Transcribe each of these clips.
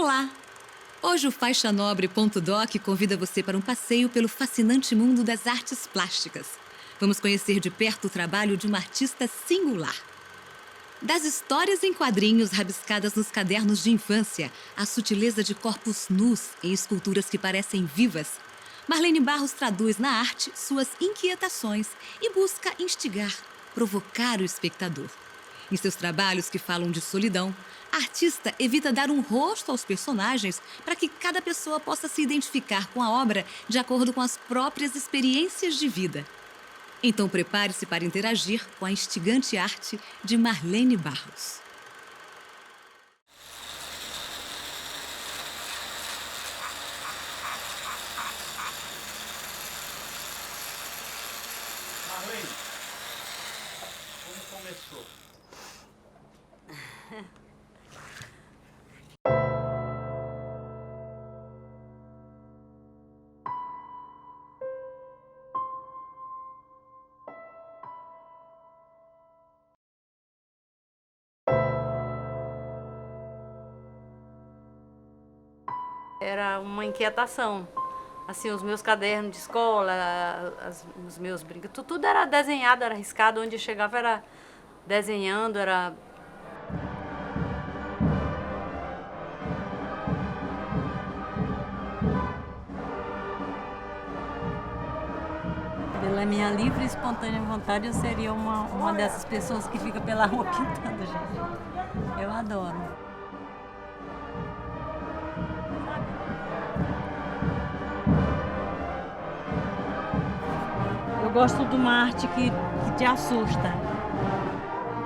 Olá! Hoje o FaixaNobre.doc convida você para um passeio pelo fascinante mundo das artes plásticas. Vamos conhecer de perto o trabalho de uma artista singular. Das histórias em quadrinhos rabiscadas nos cadernos de infância, à sutileza de corpos nus em esculturas que parecem vivas, Marlene Barros traduz na arte suas inquietações e busca instigar, provocar o espectador. Em seus trabalhos que falam de solidão, a artista evita dar um rosto aos personagens para que cada pessoa possa se identificar com a obra de acordo com as próprias experiências de vida. Então prepare-se para interagir com a instigante arte de Marlene Barros. Marlene, como começou? Era uma inquietação. Assim, os meus cadernos de escola, os meus brinquedos, tudo era desenhado, era riscado, onde eu chegava era desenhando, era... Pela minha livre e espontânea vontade, eu seria uma dessas pessoas que fica pela rua pintando, gente. Eu adoro. Eu gosto de uma arte que te assusta.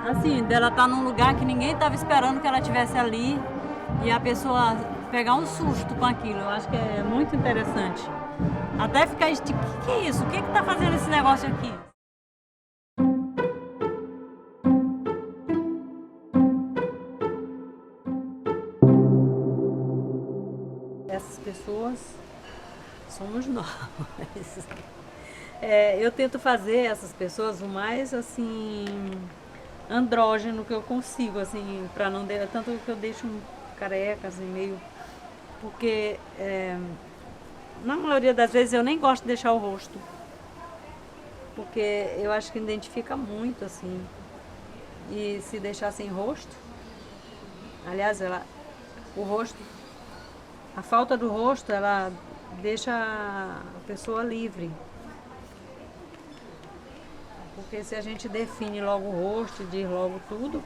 Assim, dela estar num lugar que ninguém estava esperando que ela estivesse ali e a pessoa pegar um susto com aquilo. Eu acho que é muito interessante. Até ficar o que é isso? O que está fazendo esse negócio aqui? Essas pessoas somos nós. Eu tento fazer essas pessoas o mais assim andrógeno que eu consigo, assim, para não tanto que eu deixo careca, assim, meio, porque na maioria das vezes eu nem gosto de deixar o rosto, porque eu acho que identifica muito, assim, e se deixar sem rosto, aliás, o rosto, a falta do rosto, ela deixa a pessoa livre. Porque se a gente define logo o rosto, diz logo tudo...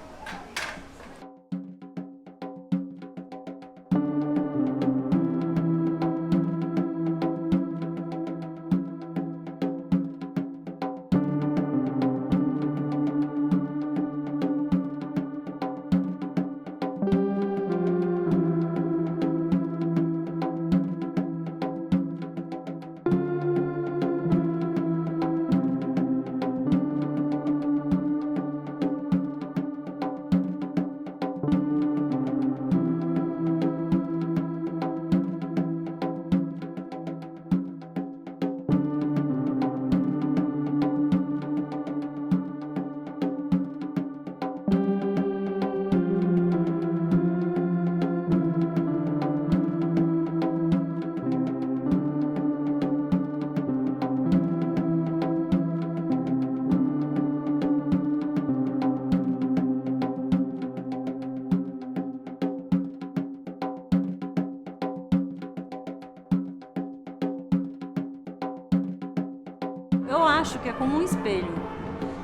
Eu acho que é como um espelho.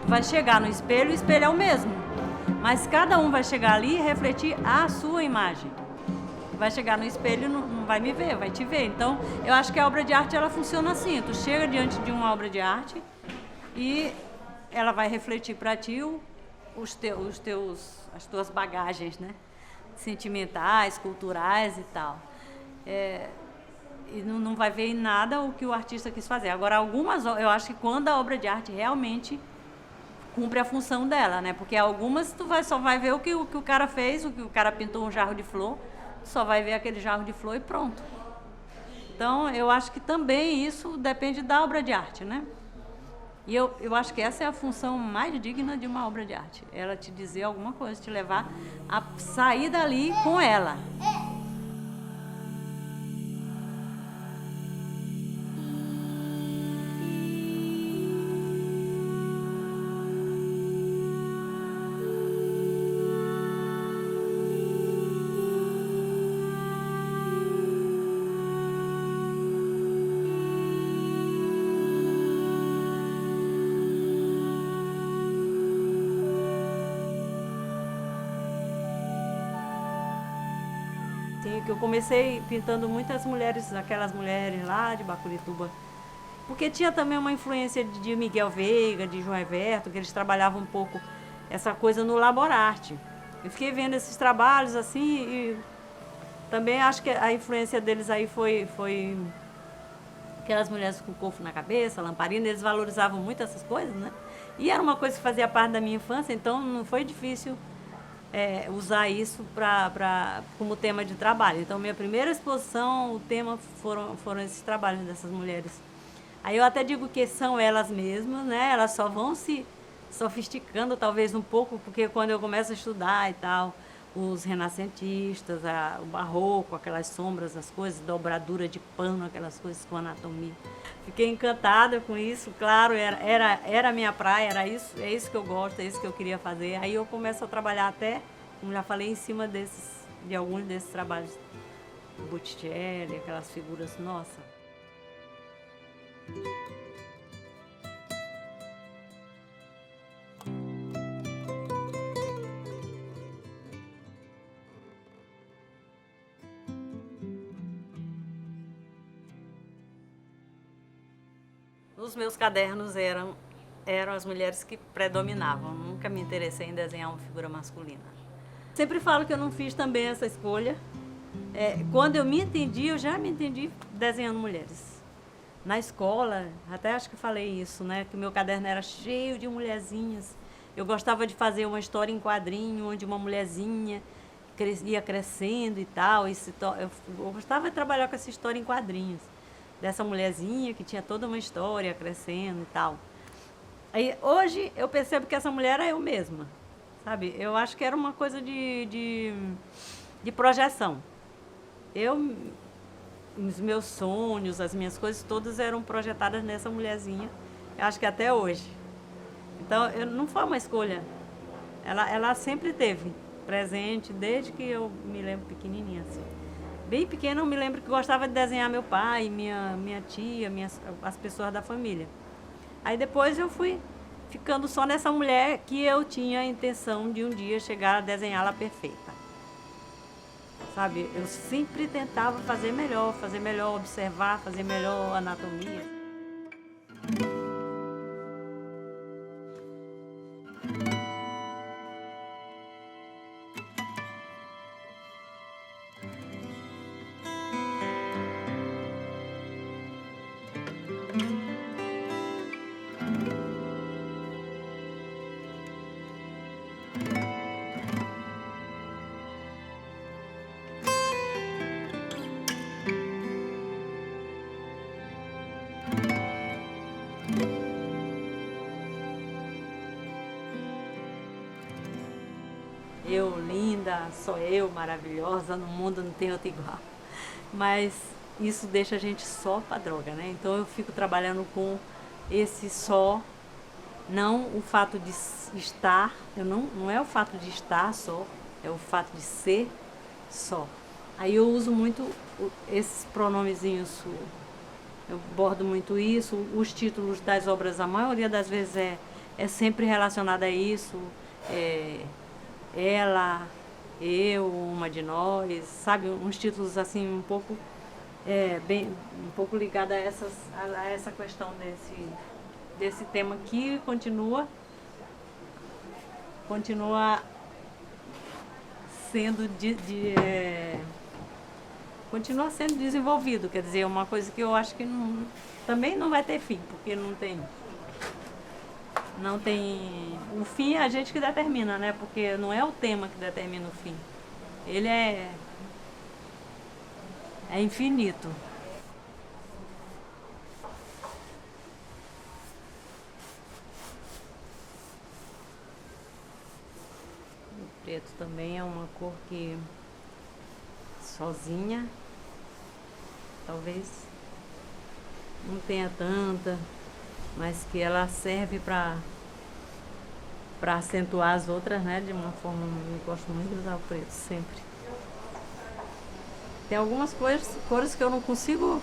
Tu vai chegar no espelho, o espelho é o mesmo. Mas cada um vai chegar ali e refletir a sua imagem. Vai chegar no espelho, não vai me ver, vai te ver. Então, eu acho que a obra de arte, ela funciona assim. Tu chega diante de uma obra de arte e ela vai refletir para ti as tuas bagagens, né? Sentimentais, culturais e tal. E não vai ver em nada o que o artista quis fazer. Agora, eu acho que quando a obra de arte realmente cumpre a função dela, né? Porque algumas só vai ver o que o cara fez, o que o cara pintou um jarro de flor, só vai ver aquele jarro de flor e pronto. Então, eu acho que também isso depende da obra de arte, né? E eu acho que essa é a função mais digna de uma obra de arte. Ela te dizer alguma coisa, te levar a sair dali com ela. que eu comecei pintando muitas mulheres, aquelas mulheres lá de Bacurituba, porque tinha também uma influência de Miguel Veiga, de João Everto, que eles trabalhavam um pouco essa coisa no laborarte. Eu fiquei vendo esses trabalhos assim e também acho que a influência deles aí foi aquelas mulheres com o corpo na cabeça, lamparina, eles valorizavam muito essas coisas, né? E era uma coisa que fazia parte da minha infância, então não foi difícil usar isso como tema de trabalho. Então, minha primeira exposição, o tema foram esses trabalhos dessas mulheres. Aí eu até digo que são elas mesmas, né? Elas só vão se sofisticando talvez um pouco, porque quando eu começo a estudar e tal, os renascentistas, o barroco, aquelas sombras, as coisas, dobradura de pano, aquelas coisas com anatomia. Fiquei encantada com isso, claro, era a minha praia, é isso que eu gosto, é isso que eu queria fazer. Aí eu começo a trabalhar até, como já falei, em cima de alguns desses trabalhos. Botticelli, aquelas figuras, nossa. Os meus cadernos eram as mulheres que predominavam. Nunca me interessei em desenhar uma figura masculina. Sempre falo que eu não fiz também essa escolha. Quando eu me entendi, eu já me entendi desenhando mulheres. Na escola, até acho que falei isso, né? Que o meu caderno era cheio de mulherzinhas. Eu gostava de fazer uma história em quadrinho, onde uma mulherzinha ia crescendo e tal. Eu gostava de trabalhar com essa história em quadrinhos. Dessa mulherzinha que tinha toda uma história crescendo e tal. Aí, hoje eu percebo que essa mulher era eu mesma, sabe? Eu acho que era uma coisa de projeção. Os meus sonhos, as minhas coisas todas eram projetadas nessa mulherzinha, eu acho que até hoje. Então, não foi uma escolha. Ela sempre teve presente, desde que eu me lembro pequenininha, assim. Bem pequena, eu me lembro que gostava de desenhar meu pai, minha tia, as pessoas da família. Aí depois eu fui ficando só nessa mulher que eu tinha a intenção de um dia chegar a desenhá-la perfeita. Sabe, eu sempre tentava fazer melhor, observar, fazer melhor anatomia. Eu, linda, só eu, maravilhosa, no mundo não tem outra igual. Mas isso deixa a gente só pra droga, né? Então eu fico trabalhando com esse só, não o fato de estar, não é o fato de estar só, é o fato de ser só. Aí eu uso muito esses pronomezinhos, eu bordo muito isso, os títulos das obras, a maioria das vezes é sempre relacionada a isso, ela, eu, uma de nós, sabe, uns títulos assim um pouco um pouco ligado a essa questão desse tema que continua sendo continua sendo desenvolvido, quer dizer, uma coisa que eu acho que também não vai ter fim, porque não tem o fim, é a gente que determina, né? Porque não é o tema que determina o fim. Ele é infinito. O preto também é uma cor que sozinha talvez não tenha tanta, mas que ela serve para acentuar as outras, né? De uma forma, eu gosto muito de usar o preto sempre. Tem algumas cores que eu não consigo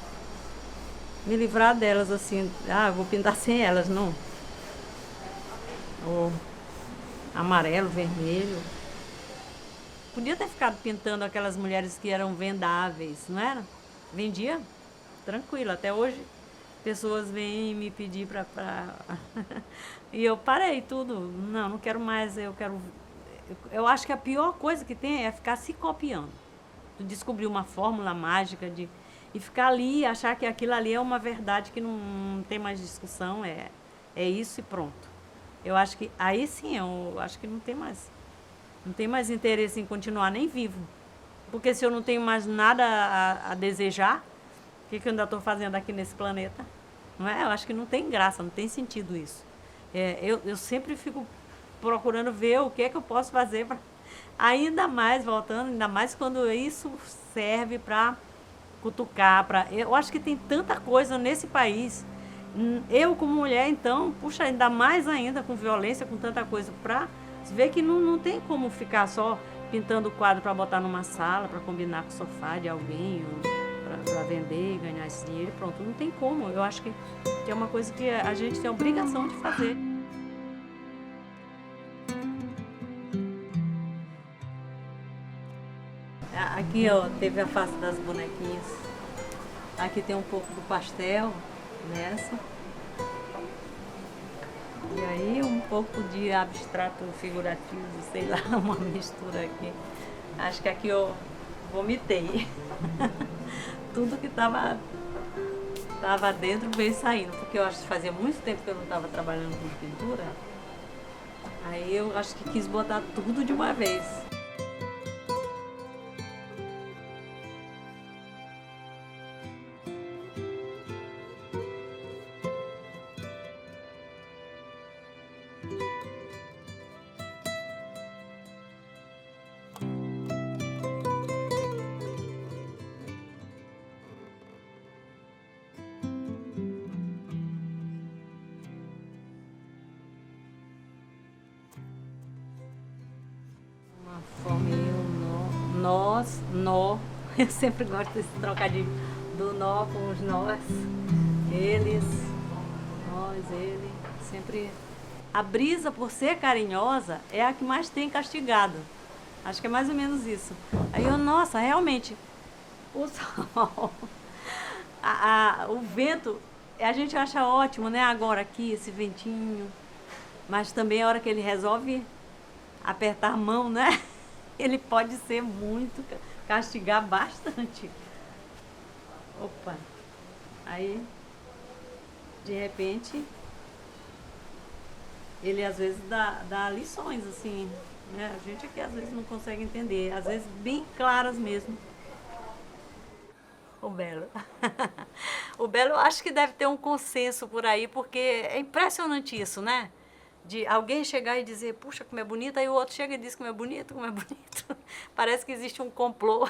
me livrar delas, assim, vou pintar sem elas, não. O amarelo, vermelho. Podia ter ficado pintando aquelas mulheres que eram vendáveis, não era? Vendia tranquilo. Até hoje, pessoas vêm me pedir para... E eu parei tudo. Não quero mais, eu quero... Eu acho que a pior coisa que tem é ficar se copiando. Descobrir uma fórmula mágica e ficar ali e achar que aquilo ali é uma verdade que não tem mais discussão, é isso e pronto. Eu acho que aí sim, eu acho que não tem mais interesse em continuar nem vivo. Porque se eu não tenho mais nada a desejar, o que eu ainda estou fazendo aqui nesse planeta? Não é? Eu acho que não tem graça, não tem sentido isso. Eu sempre fico procurando ver o que é que eu posso fazer para... Ainda mais, voltando, ainda mais quando isso serve para cutucar, eu acho que tem tanta coisa nesse país. Eu, como mulher, então, puxa, ainda mais ainda com violência, com tanta coisa, para ver que não tem como ficar só pintando o quadro para botar numa sala, para combinar com o sofá de alguém, para vender e ganhar esse dinheiro e pronto. Não tem como. Eu acho que é uma coisa que a gente tem a obrigação de fazer. Aqui, ó, teve a face das bonequinhas. Aqui tem um pouco do pastel nessa. E aí um pouco de abstrato figurativo, sei lá, uma mistura aqui. Acho que aqui eu vomitei. Tudo que tava dentro veio saindo, porque eu acho que fazia muito tempo que eu não estava trabalhando com pintura. Aí eu acho que quis botar tudo de uma vez. Fome, nó. Eu sempre gosto desse trocadilho do nó com os nós. Eles, nós, ele. Sempre. A brisa, por ser carinhosa, é a que mais tem castigado. Acho que é mais ou menos isso. Aí eu, nossa, realmente, o sol, o vento, a gente acha ótimo, né? Agora aqui, esse ventinho. Mas também a hora que ele resolve apertar a mão, né? Ele pode ser muito, castigar bastante. Opa! Aí, de repente, ele às vezes dá lições, assim, né? A gente aqui às vezes não consegue entender, às vezes bem claras mesmo. O Belo. O Belo, acho que deve ter um consenso por aí, porque é impressionante isso, né? De alguém chegar e dizer, puxa, como é bonita, aí o outro chega e diz como é bonito, como é bonito. Parece que existe um complô.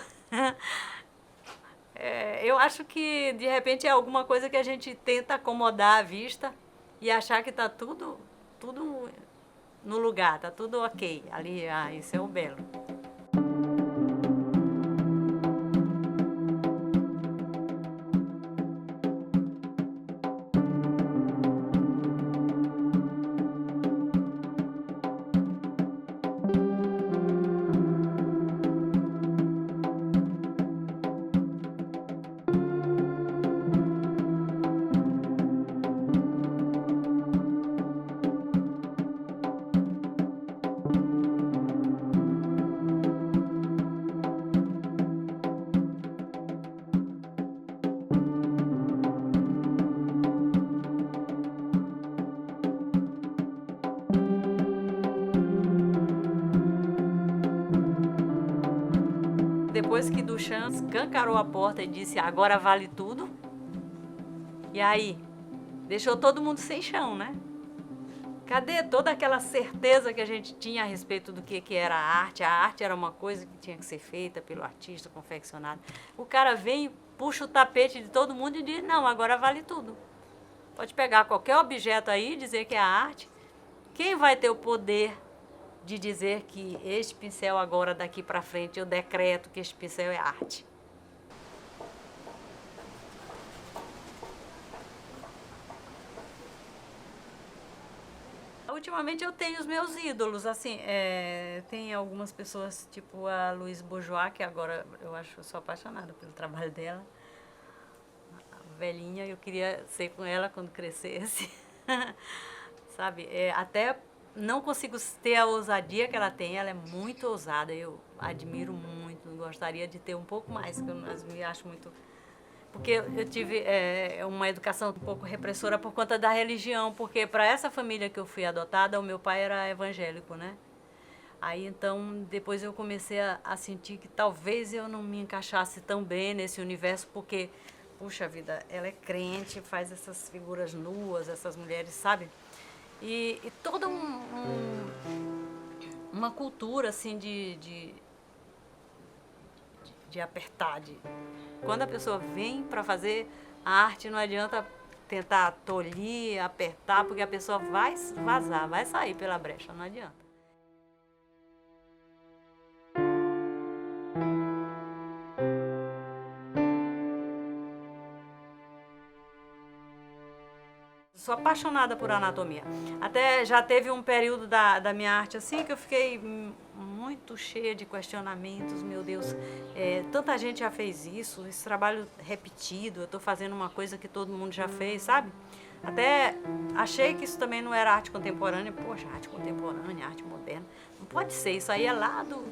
Eu acho que, de repente, é alguma coisa que a gente tenta acomodar à vista e achar que está tudo no lugar, está tudo ok. Ali, isso é o Belo. Depois que Duchamp escancarou a porta e disse, agora vale tudo. E aí, deixou todo mundo sem chão, né? Cadê toda aquela certeza que a gente tinha a respeito do que era a arte? A arte era uma coisa que tinha que ser feita pelo artista, confeccionada. O cara vem, puxa o tapete de todo mundo e diz, não, agora vale tudo. Pode pegar qualquer objeto aí e dizer que é arte. Quem vai ter o poder de dizer que este pincel agora, daqui para frente, eu decreto que este pincel é arte? ultimamente eu tenho os meus ídolos, assim, tem algumas pessoas, tipo a Louise Bourgeois, que agora eu sou apaixonada pelo trabalho dela. A velhinha, eu queria ser com ela quando crescesse. Sabe, até não consigo ter a ousadia que ela tem, ela é muito ousada, eu admiro muito, gostaria de ter um pouco mais, que eu me acho muito... Porque eu tive uma educação um pouco repressora por conta da religião, porque para essa família que eu fui adotada, o meu pai era evangélico, né? Aí então depois eu comecei a sentir que talvez eu não me encaixasse tão bem nesse universo, porque, puxa vida, ela é crente, faz essas figuras nuas, essas mulheres, sabe? E toda uma cultura assim de apertar. Quando a pessoa vem para fazer a arte, não adianta tentar tolir, apertar, porque a pessoa vai vazar, vai sair pela brecha, não adianta. Sou apaixonada por anatomia. Até já teve um período da minha arte assim que eu fiquei muito cheia de questionamentos. Meu Deus, tanta gente já fez isso, esse trabalho repetido, eu estou fazendo uma coisa que todo mundo já fez, sabe? Até achei que isso também não era arte contemporânea. Poxa, arte contemporânea, arte moderna. Não pode ser, isso aí é lá do...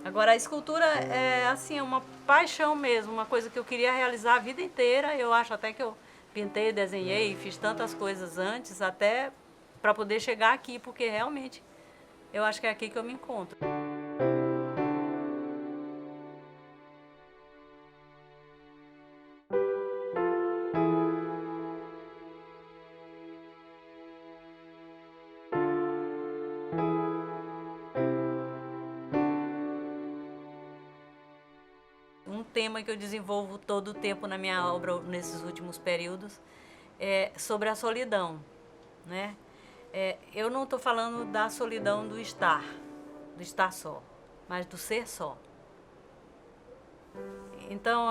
Agora, a escultura é assim, uma paixão mesmo, uma coisa que eu queria realizar a vida inteira. Eu acho até que eu pintei, desenhei, fiz tantas coisas antes, até para poder chegar aqui, porque realmente eu acho que é aqui que eu me encontro. Um tema que eu desenvolvo todo o tempo na minha obra, nesses últimos períodos, é sobre a solidão, né? Eu não estou falando da solidão do estar só, mas do ser só. Então,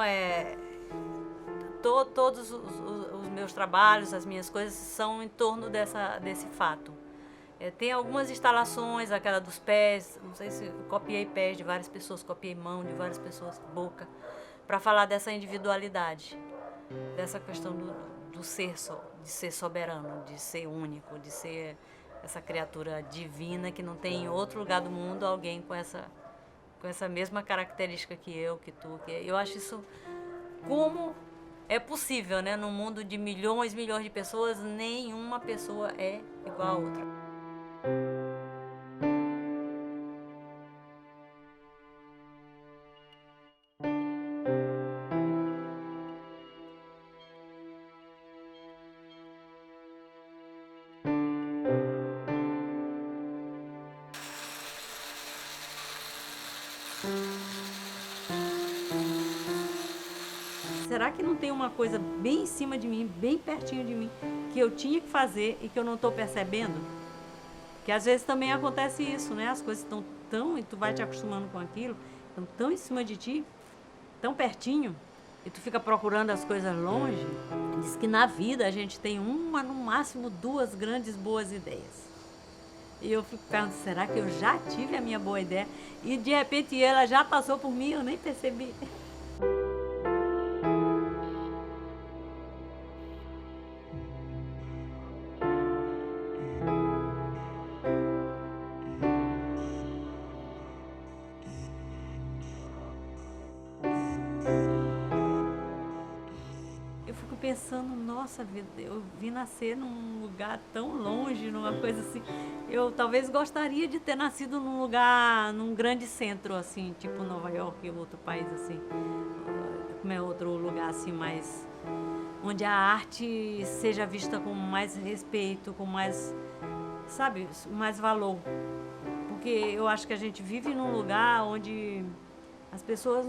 todos os meus trabalhos, as minhas coisas são em torno desse fato. Tem algumas instalações, aquela dos pés, não sei se eu copiei pés de várias pessoas, copiei mão de várias pessoas, boca, para falar dessa individualidade, dessa questão do ser só, de ser soberano, de ser único, de ser essa criatura divina que não tem em outro lugar do mundo alguém com essa mesma característica que eu, que tu, que eu acho isso como é possível, né? Num mundo de milhões de pessoas, nenhuma pessoa é igual a outra. Será que não tem uma coisa bem em cima de mim, bem pertinho de mim, que eu tinha que fazer e que eu não estou percebendo? Que às vezes também acontece isso, né? As coisas estão tão, e tu vai te acostumando com aquilo, estão tão em cima de ti, tão pertinho, e tu fica procurando as coisas longe. Diz que na vida a gente tem uma, no máximo duas grandes boas ideias. E eu fico pensando, será que eu já tive a minha boa ideia? E de repente ela já passou por mim, eu nem percebi. Eu fico pensando, nossa vida, eu vim nascer num lugar tão longe, numa coisa assim. Eu talvez gostaria de ter nascido num lugar, num grande centro, assim, tipo Nova York ou outro país, assim. Como é outro lugar, assim, mais... onde a arte seja vista com mais respeito, com mais, sabe, mais valor. Porque eu acho que a gente vive num lugar onde as pessoas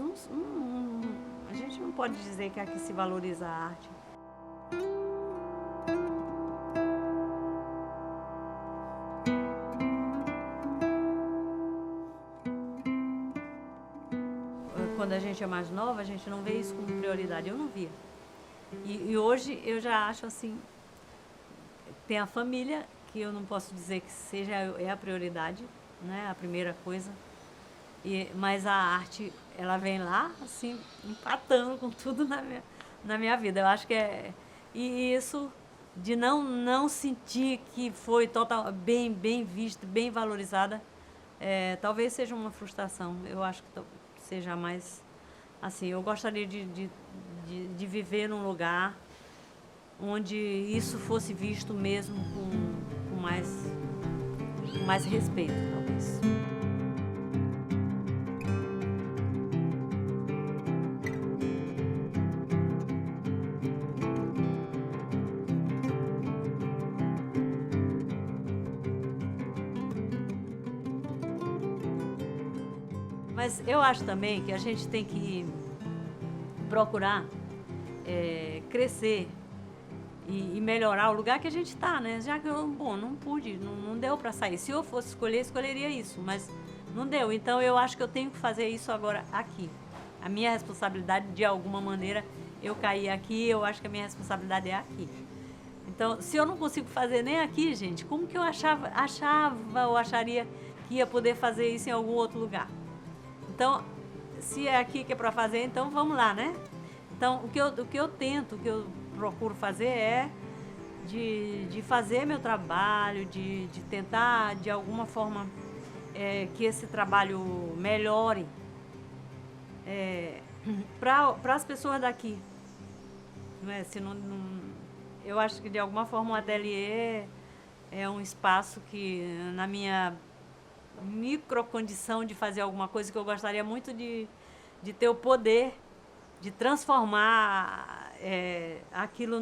a gente não pode dizer que aqui se valoriza a arte. Quando a gente é mais nova, a gente não vê isso como prioridade. Eu não via. E hoje eu já acho assim, tem a família, que eu não posso dizer que seja é a prioridade, né, a primeira coisa. Mas a arte, ela vem lá, assim, empatando com tudo na minha vida. Eu acho que é. E isso de não sentir que foi bem visto, bem valorizada, talvez seja uma frustração. Eu acho que seja mais. Assim, eu gostaria de viver num lugar onde isso fosse visto mesmo com mais respeito, talvez. Mas eu acho também que a gente tem que procurar crescer e melhorar o lugar que a gente está, né? Já que eu, bom, não pude, não deu para sair. Se eu fosse escolher, escolheria isso, mas não deu. Então eu acho que eu tenho que fazer isso agora aqui. A minha responsabilidade, de alguma maneira, eu caí aqui, eu acho que a minha responsabilidade é aqui. Então, se eu não consigo fazer nem aqui, gente, como que eu achava ou acharia que ia poder fazer isso em algum outro lugar? Então, se é aqui que é para fazer, então vamos lá, né? Então, o que eu tento, o que eu procuro fazer é de fazer meu trabalho, de tentar, de alguma forma, que esse trabalho melhore para as pessoas daqui. Não é? Se eu acho que, de alguma forma, o ateliê é um espaço que, na minha microcondição de fazer alguma coisa, que eu gostaria muito de ter o poder de transformar aquilo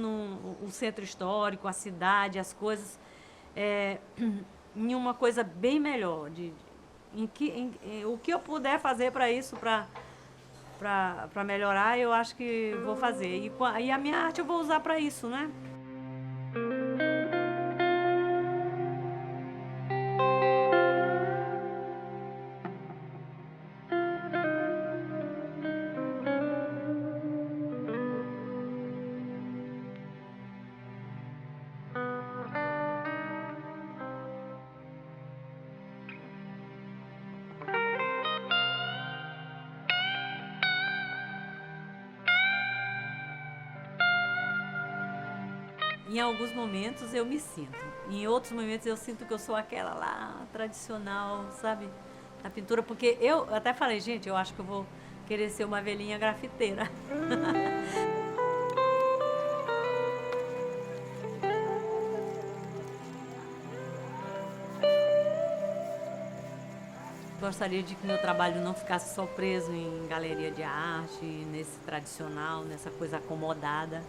o centro histórico, a cidade, as coisas, em uma coisa bem melhor. O que eu puder fazer para isso, para melhorar, eu acho que vou fazer. E a minha arte eu vou usar para isso, né? Em alguns momentos eu me sinto. Em outros momentos eu sinto que eu sou aquela lá tradicional, sabe? Da pintura. Porque eu até falei, gente, eu acho que eu vou querer ser uma velhinha grafiteira. Gostaria de que meu trabalho não ficasse só preso em galeria de arte, nesse tradicional, nessa coisa acomodada.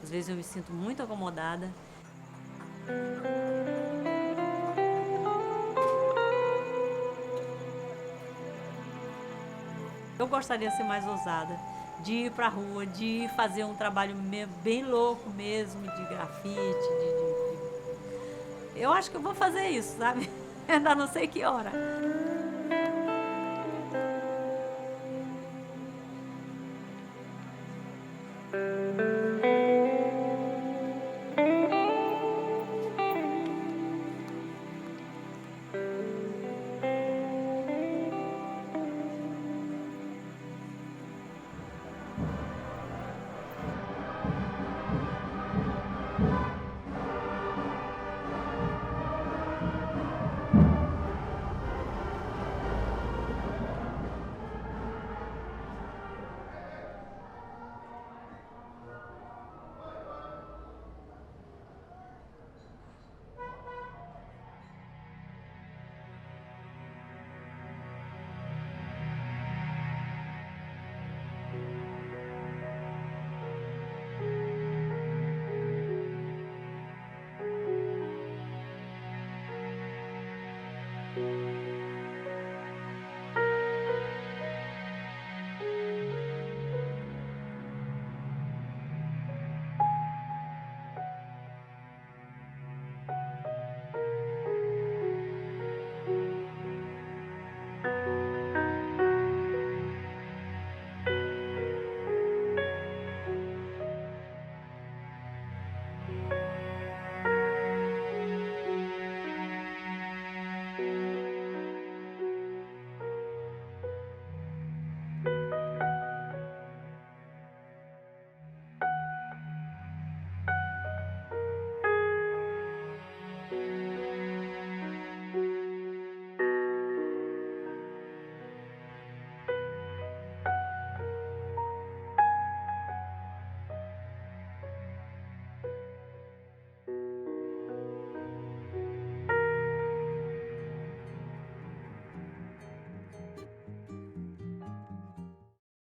Às vezes eu me sinto muito acomodada. Eu gostaria de ser mais ousada, de ir pra rua, de fazer um trabalho bem louco mesmo, de grafite, Eu acho que eu vou fazer isso, sabe? Ainda não sei que hora.